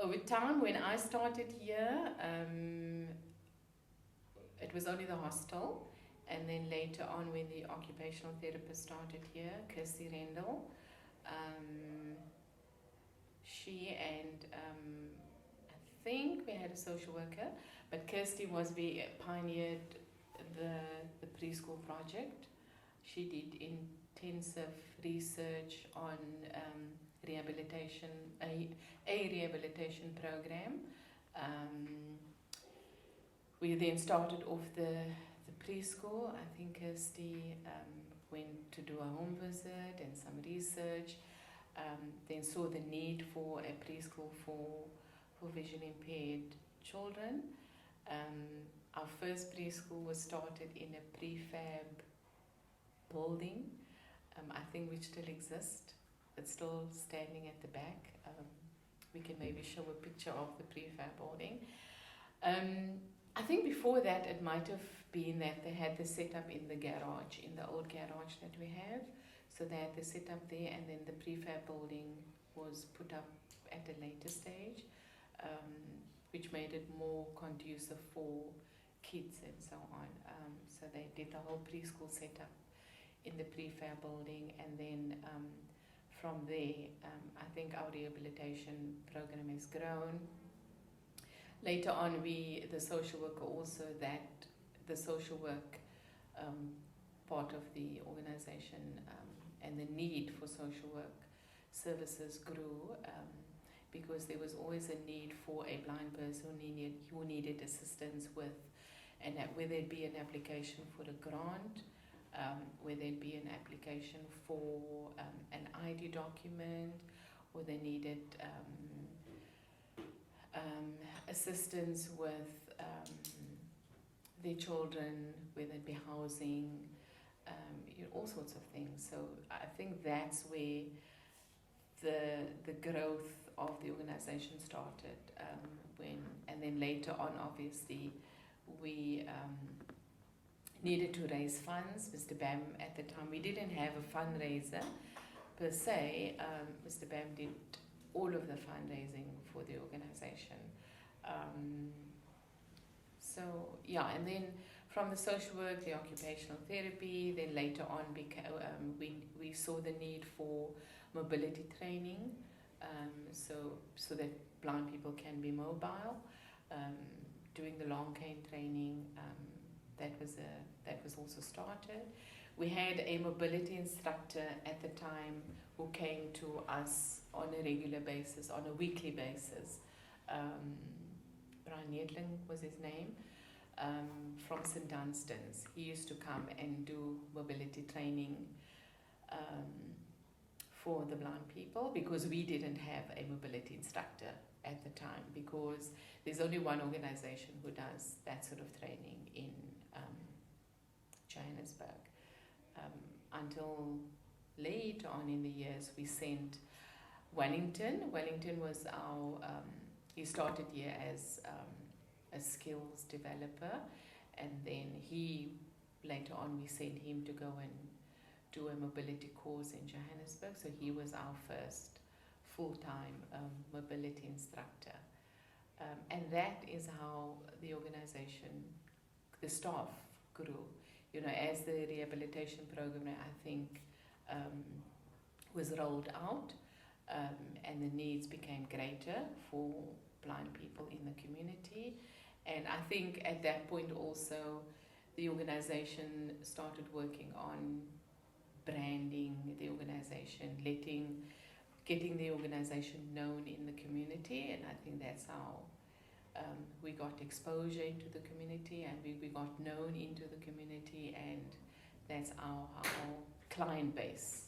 Over time, when I started here, it was only the hostel, and then later on, when the occupational therapist started here, Kirsty Rendell, she and I think we had a social worker, but Kirsty pioneered the preschool project. She did intensive research on rehabilitation, a rehabilitation program. We then started off the preschool. I think Kirsty went to do a home visit and some research, then saw the need for a preschool for visually impaired children. Our first preschool was started in a prefab building, I think which still exists. It's still standing at the back. We can maybe show a picture of the prefab building. I think before that it might have been that they had the setup in the garage, in the old garage that we have. So they had the setup there, and then the prefab building was put up at a later stage, which made it more conducive for kids and so on. So they did the whole preschool setup in the prefab building, and then from there, I think our rehabilitation program has grown. Later on, the social worker also, the social work part of the organization and the need for social work services grew because there was always a need for a blind person who needed assistance with, and whether it be an application for a grant, whether it be an application for an ID document, or they needed assistance with their children, whether it be housing, all sorts of things. So I think that's where the growth of the organization started. And then later on, obviously, we needed to raise funds. Mr. Bam, at the time, we didn't have a fundraiser per se. Mr. Bam did all of the fundraising for the organization. So yeah, and then from the social work, the occupational therapy, then later on we saw the need for mobility training, so that blind people can be mobile. Doing the long cane training, that was also started. We had a mobility instructor at the time who came to us on a regular basis, on a weekly basis. Brian Needling was his name, from St. Dunstan's. He used to come and do mobility training for the blind people, because we didn't have a mobility instructor at the time, because there's only one organization who does that sort of training in Johannesburg. Until later on in the years, we sent Wellington. Wellington was he started here as a skills developer, and then later on we sent him to go and do a mobility course in Johannesburg. So he was our first full-time mobility instructor. And that is how the organization, the staff grew. As the rehabilitation program, I think, was rolled out, and the needs became greater for blind people in the community. And I think at that point also, the organization started working on branding the organization, getting the organization known in the community, and I think that's how we got exposure into the community, and we got known into the community, and that's our client base